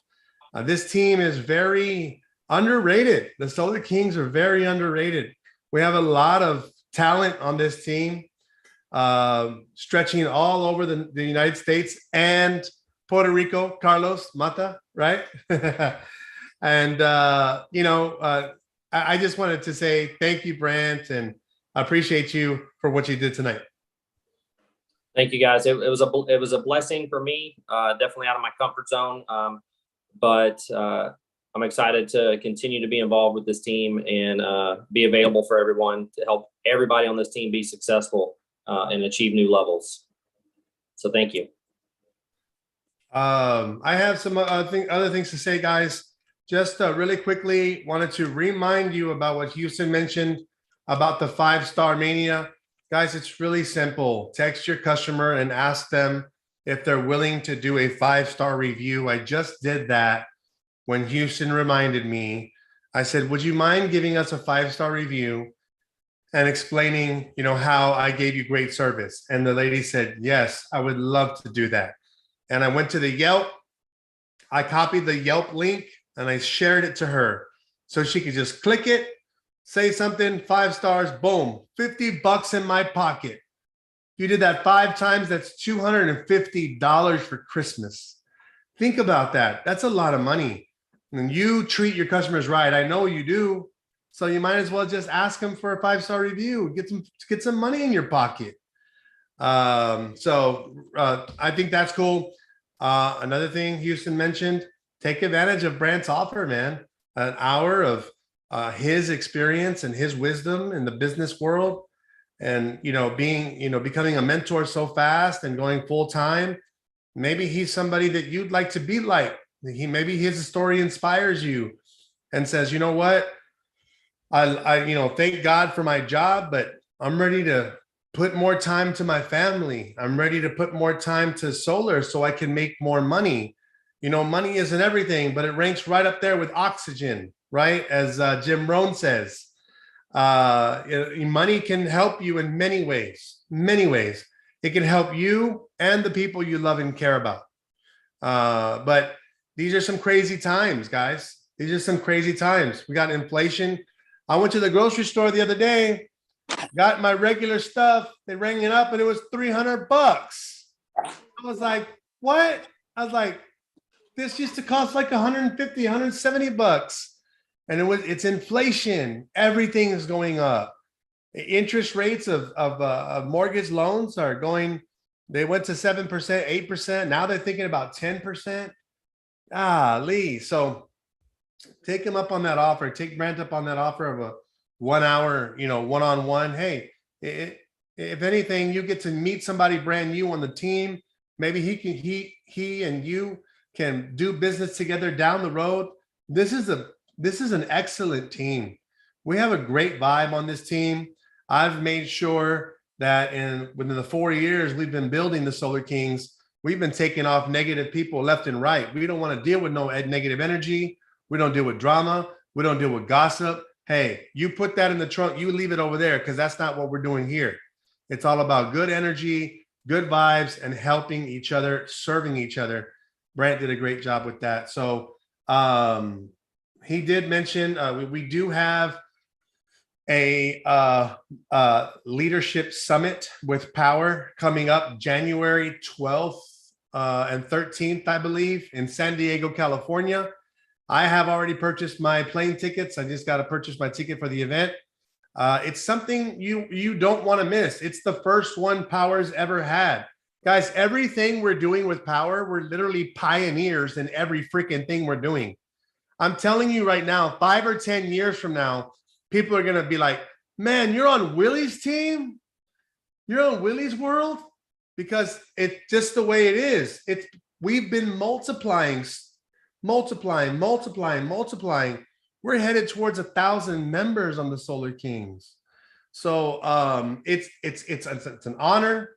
This team is very underrated. The Solar Kings are very underrated. We have a lot of talent on this team. stretching all over the United States and Puerto Rico, Carlos Mata, right? And, I just wanted to say thank you, Brandt, and I appreciate you for what you did tonight. Thank you, guys. It was a blessing for me. Definitely out of my comfort zone, but I'm excited to continue to be involved with this team and be available for everyone to help everybody on this team be successful and achieve new levels. So thank you. I have some other things to say, guys. Just really quickly, wanted to remind you about what Houston mentioned about the 5-star mania. Guys, it's really simple. Text your customer and ask them if they're willing to do a 5-star review. I just did that when Houston reminded me. I said, would you mind giving us a 5-star review and explaining, how I gave you great service? And the lady said, yes, I would love to do that. And I went to the Yelp. I copied the Yelp link and I shared it to her so she could just click it, say something, 5 stars, boom, $50 in my pocket. You did that 5 times, that's $250 for Christmas. Think about that. That's a lot of money. And you treat your customers right. I know you do. So you might as well just ask them for a 5-star review. Get some money in your pocket. I think that's cool. Another thing Houston mentioned, take advantage of Brandt's offer, man. An hour of his experience and his wisdom in the business world, and becoming a mentor so fast and going full time. Maybe he's somebody that you'd like to be like. Maybe his story inspires you and says, you know what, I thank God for my job, but I'm ready to put more time to my family. I'm ready to put more time to solar so I can make more money. Money isn't everything, but it ranks right up there with oxygen, right? As Jim Rohn says, money can help you in many ways, many ways. It can help you and the people you love and care about. But these are some crazy times, guys. These are some crazy times. We got inflation. I went to the grocery store the other day, got my regular stuff. They rang it up and it was $300. I was like, what? I was like, this used to cost like 150, 170 bucks. And it's inflation. Everything is going up. Interest rates of mortgage loans are going, they went to 7%, 8%. Now they're thinking about 10%. Lee. So take him up on that offer. Take Brandt up on that offer of a 1 hour, one-on-one. Hey, if anything, you get to meet somebody brand new on the team. Maybe he and you can do business together down the road. This is an excellent team. We have a great vibe on this team. I've made sure that within the 4 years we've been building the Solar Kings, we've been taking off negative people left and right. We don't want to deal with no negative energy. We don't deal with drama. We don't deal with gossip. Hey, you put that in the trunk, you leave it over there, because that's not what we're doing here. It's all about good energy, good vibes, and helping each other, serving each other. Brandt did a great job with that. So he did mention we do have a leadership summit with Powur coming up January 12th and 13th, I believe, in San Diego, California. I have already purchased my plane tickets. I just got to purchase my ticket for the event. It's something you don't want to miss. It's the first one Powur's ever had. Guys, everything we're doing with Powur, we're literally pioneers in every freaking thing we're doing. I'm telling you right now, 5 or 10 years from now, people are going to be like, man, you're on Willie's team? You're on Willie's world? Because it's just the way it is. We've been multiplying. We're headed towards 1,000 members on the Solar Kings. So it's an honor,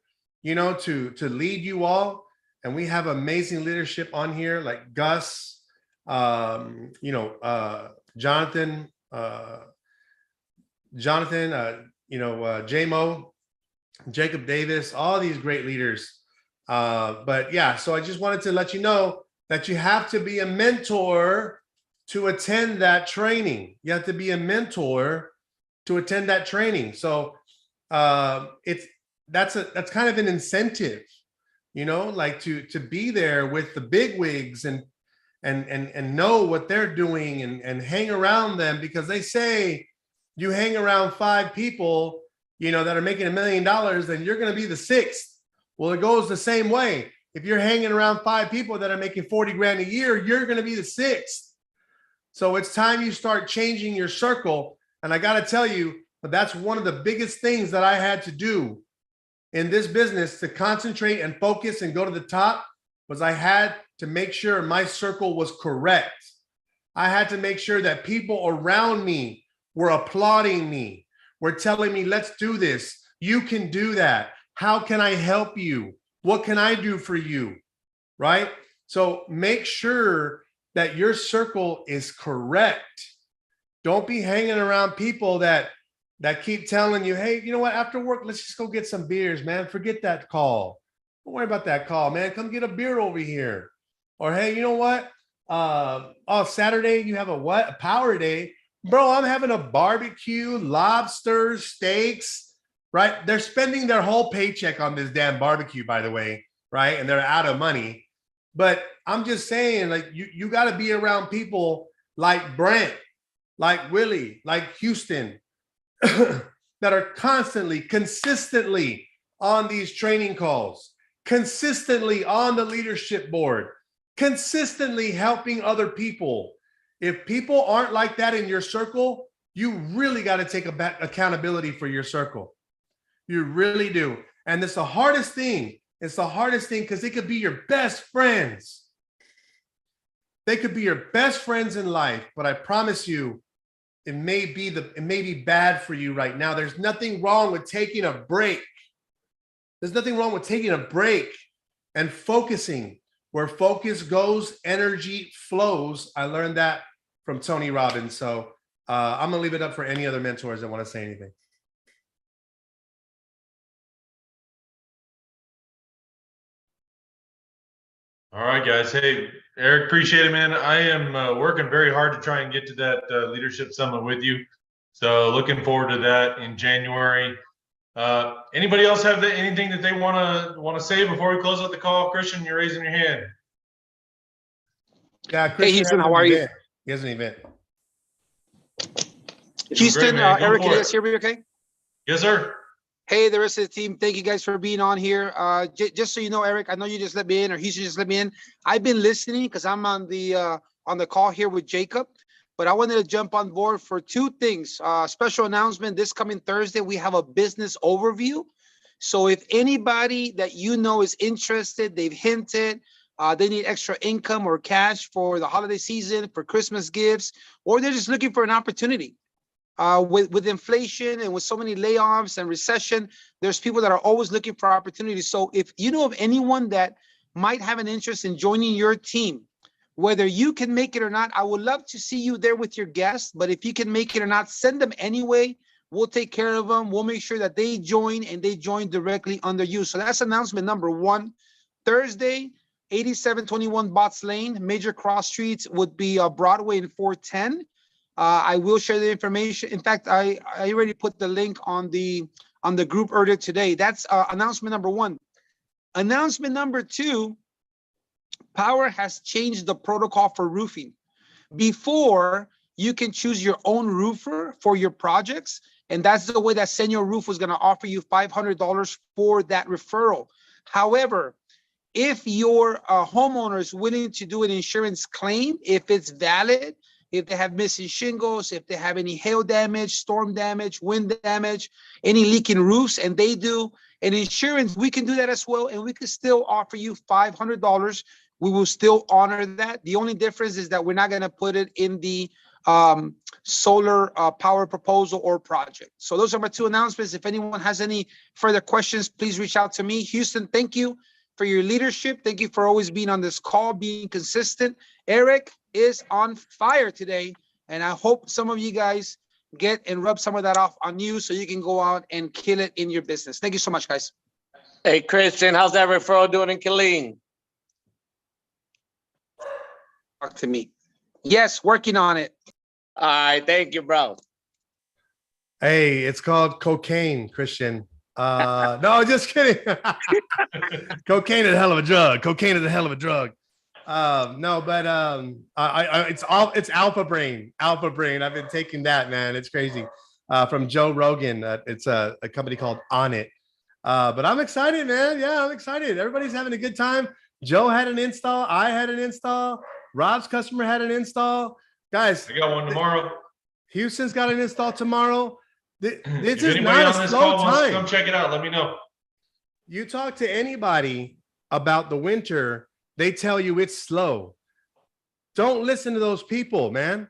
to lead you all. And we have amazing leadership on here, like Gus, Jonathan, J-Mo, Jacob Davis, all these great leaders. But yeah, so I just wanted to let you know that you have to be a mentor to attend that training. You have to be a mentor to attend that training. So that's kind of an incentive, like to be there with the big wigs and know what they're doing and hang around them, because they say you hang around 5 people, that are making $1 million, then you're going to be the 6th. Well, it goes the same way. If you're hanging around 5 people that are making 40 grand a year, you're going to be the 6th. So it's time you start changing your circle. And I got to tell you, that's one of the biggest things that I had to do in this business to concentrate and focus and go to the top, was I had to make sure my circle was correct. I had to make sure that people around me were applauding me, were telling me, let's do this. You can do that. How can I help you? What can I do for you? Right? So make sure that your circle is correct. Don't be hanging around people that keep telling you, hey, you know what? After work, let's just go get some beers, man. Forget that call. Don't worry about that call, man. Come get a beer over here. Or, hey, you know what? Saturday, you have a Powur Day. Bro, I'm having a barbecue, lobster, steaks, right? They're spending their whole paycheck on this damn barbecue, by the way, right? And they're out of money. But I'm just saying, like, you got to be around people like Brent, like Willie, like Houston, that are constantly, consistently on these training calls, consistently on the leadership board, consistently helping other people. If people aren't like that in your circle, you really got to take accountability for your circle. You really do. And it's the hardest thing. It's the hardest thing because they could be your best friends. They could be your best friends in life, but I promise you, it may be bad for you right now. There's nothing wrong with taking a break. There's nothing wrong with taking a break and focusing. Where focus goes, energy flows. I learned that from Tony Robbins. So I'm gonna leave it up for any other mentors that want to say anything. All right, guys. Hey, Eric, appreciate it, man. I am working very hard to try and get to that leadership summit with you. So looking forward to that in January. Anybody else have anything that they want to say before we close out the call? Christian, you're raising your hand. Yeah, Christian, hey, Houston, how are you? He has an event. Houston, great, Eric, can you guys hear me okay? Yes, sir. Hey, the rest of the team, thank you guys for being on here. Just so you know, Eric, I know you just let me in, or Houston just let me in. I've been listening because I'm on the call here with Jacob, but I wanted to jump on board for 2 things. Special announcement, this coming Thursday, we have a business overview. So if anybody that you know is interested, they've hinted, they need extra income or cash for the holiday season, for Christmas gifts, or they're just looking for an opportunity. With inflation and with so many layoffs and recession, there's people that are always looking for opportunities. So if you know of anyone that might have an interest in joining your team, whether you can make it or not, I would love to see you there with your guests. But if you can make it or not, send them anyway. We'll take care of them. We'll make sure that they join, and they join directly under you. So that's announcement number 1. Thursday, 8721 Botts Lane, major cross streets would be Broadway and 410. I will share the information. In fact, I already put the link on the group earlier today. That's announcement number 1. Announcement number 2, Powur has changed the protocol for roofing. Before, you can choose your own roofer for your projects, and that's the way that Senior Roof was going to offer you $500 for that referral. However, if your homeowner is willing to do an insurance claim, if it's valid, if they have missing shingles, if they have any hail damage, storm damage, wind damage, any leaking roofs, and they do an insurance, we can do that as well, and we can still offer you $500. We will still honor that. The only difference is that we're not going to put it in the solar power proposal or project. So those are my 2 announcements. If anyone has any further questions, please reach out to me. Houston, thank you for your leadership. Thank you for always being on this call, being consistent. Eric is on fire today, and I hope some of you guys get and rub some of that off on you so you can go out and kill it in your business. Thank you so much, guys. Hey, Christian, how's that referral doing in Killeen? Talk to me. Yes, working on it. All right, thank you, bro. Hey, it's called cocaine, Christian. No, just kidding. Cocaine is a hell of a drug. Cocaine is a hell of a drug. No, but it's Alpha Brain. Alpha Brain. I've been taking that, man. It's crazy. From Joe Rogan. It's a company called On It. But I'm excited, man. Yeah, I'm excited. Everybody's having a good time. Joe had an install. I had an install. Rob's customer had an install. Guys, I got one tomorrow. Houston's got an install tomorrow. This If is anybody not on a this slow call wants to time. come check it out, let me know. You talk to anybody about the winter, they tell you it's slow. Don't listen to those people, man.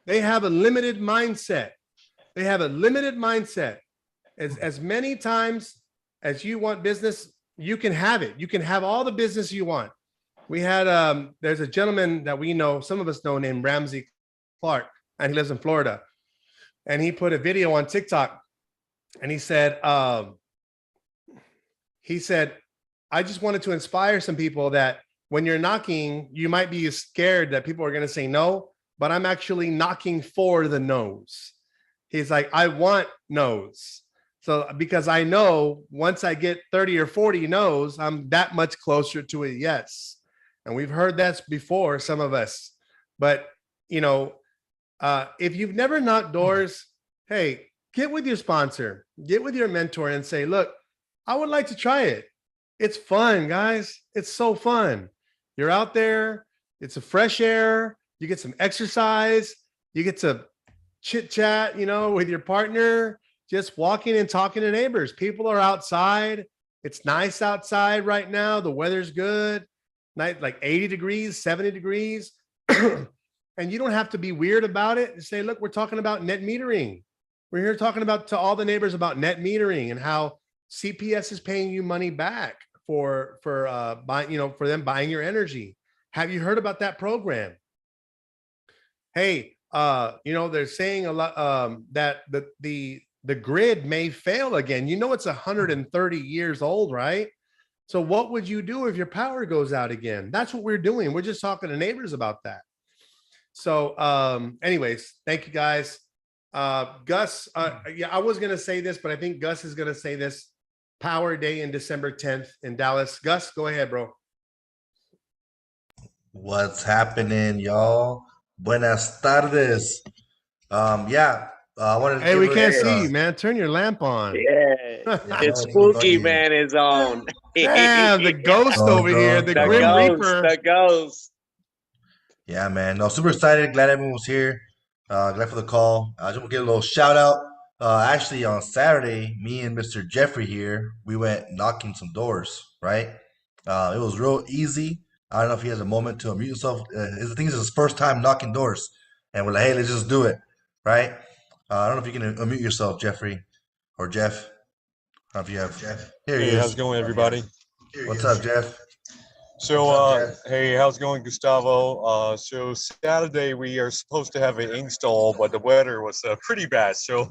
They have a limited mindset. They have a limited mindset. As many times as you want business, you can have it. You can have all the business you want. We had there's a gentleman that we know, some of us know, named Ramsey Clark, and he lives in Florida. And he put a video on TikTok, and he said, I just wanted to inspire some people that when you're knocking, you might be scared that people are going to say no, but I'm actually knocking for the no's. He's like, I want no's. So because I know once I get 30 or 40 no's, I'm that much closer to a yes. And we've heard that before, some of us. But, you know, if you've never knocked doors, hey, get with your sponsor, get with your mentor and say, look, I would like to try it. It's fun, guys. It's so fun. You're out there. It's a fresh air. You get some exercise. You get to chit chat, you know, with your partner, just walking and talking to neighbors. People are outside. It's nice outside right now. The weather's good. Night, like 80 degrees, 70 degrees. And you don't have to be weird about it and say, look, we're talking about net metering. We're here talking about to all the neighbors about net metering and how CPS is paying you money back for buying, you know, for them buying your energy. Have you heard about that program? Hey, you know, they're saying a lot that the grid may fail again. You know, it's 130 years old, right? So what would you do if your power goes out again? That's what we're doing. We're just talking to neighbors about that. So anyways, thank you guys. Gus, yeah, I was going to say this, but I think Gus is going to say this. Power Day in December 10th in Dallas. Gus, go ahead, bro. What's happening, y'all? Buenas tardes. Yeah, I wanted to Hey, give we a- can't see you, man. Turn your lamp on. Yeah, it's spooky, man. Is on. Damn, the ghost over here, the The Grim ghost, Reaper. the ghost. Yeah, man. No, super excited. Glad everyone was here. Glad for the call. I just want to give a little shout out. Actually, on Saturday, me and Mr. Jeffrey here, we went knocking some doors, right? It was real easy. I don't know if he has a moment to unmute himself. I think it's his first time knocking doors. And we're like, hey, let's just do it, right? I don't know if you can unmute yourself, Jeffrey or Jeff. I don't know if you have Jeff. Here he Hey, is. how's it going, everybody? What's up, Jeff? So, hey, how's it going, Gustavo? So Saturday we are supposed to have an install, but the weather was pretty bad, so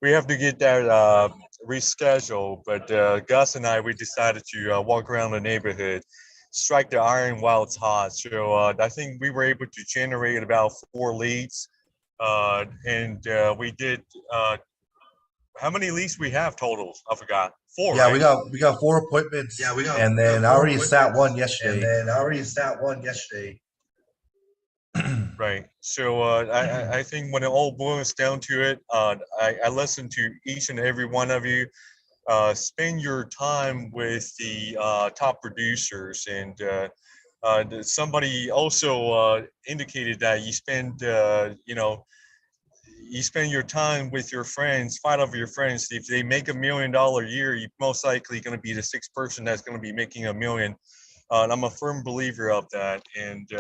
we have to get that rescheduled. But Gus and I, we decided to walk around the neighborhood, strike the iron while it's hot. So I think we were able to generate about 4 leads, and we did. How many leads we have total? I forgot. 4. Yeah, right? we got 4 appointments. Yeah, and then I already sat one yesterday. Right. So I think when it all boils down to it, I listen to each and every one of you. Spend your time with the top producers, and somebody also indicated that you spend you spend your time with your friends, 5 of your friends. If they make $1 million a year, you're most likely going to be the 6th person that's going to be making $1 million. And I'm a firm believer of that. And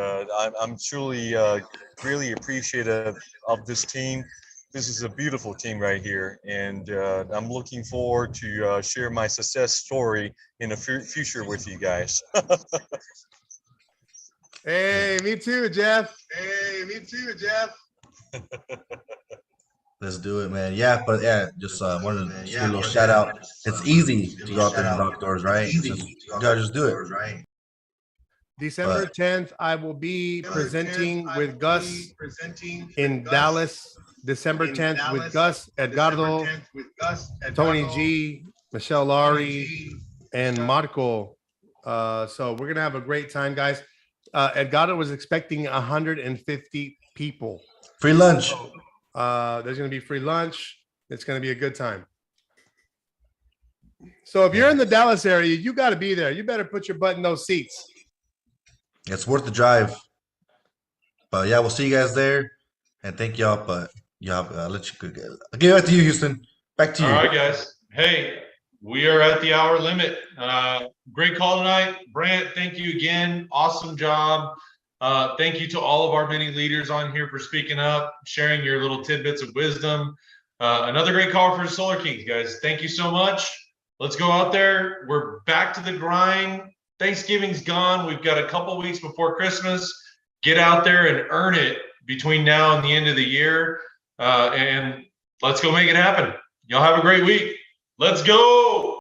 I'm truly really appreciative of this team. This is a beautiful team right here. And I'm looking forward to share my success story in the future with you guys. Hey, me too, Jeff. Let's do it, man. Yeah, but yeah, just wanted to just give a little shout out. It's easy to go out there and knock doors, right? You gotta just do it. December 10th, I will be presenting with Gus in Dallas. December 10th with Gus, Edgardo, Tony G, Michelle Laurie, and Marco. So we're gonna have a great time, guys. Edgardo was expecting 150 people. Free lunch. There's gonna be free lunch. It's gonna be a good time. So if you're in the Dallas area, you got to be there. You better put your butt in those seats. It's worth the drive. But yeah, we'll see you guys there. And thank y'all. But y'all, I'll give it back to you, Houston. Back to you. All right, guys. Hey, we are at the hour limit. Great call tonight. Brandt, thank you again. Awesome job. Thank you to all of our many leaders on here for speaking up, sharing your little tidbits of wisdom. Another great call for Solar Kings, guys. Thank you so much. Let's go out there. We're back to the grind. Thanksgiving's gone. We've got a couple weeks before Christmas. Get out there and earn it between now and the end of the year. And let's go make it happen. Y'all have a great week. Let's go.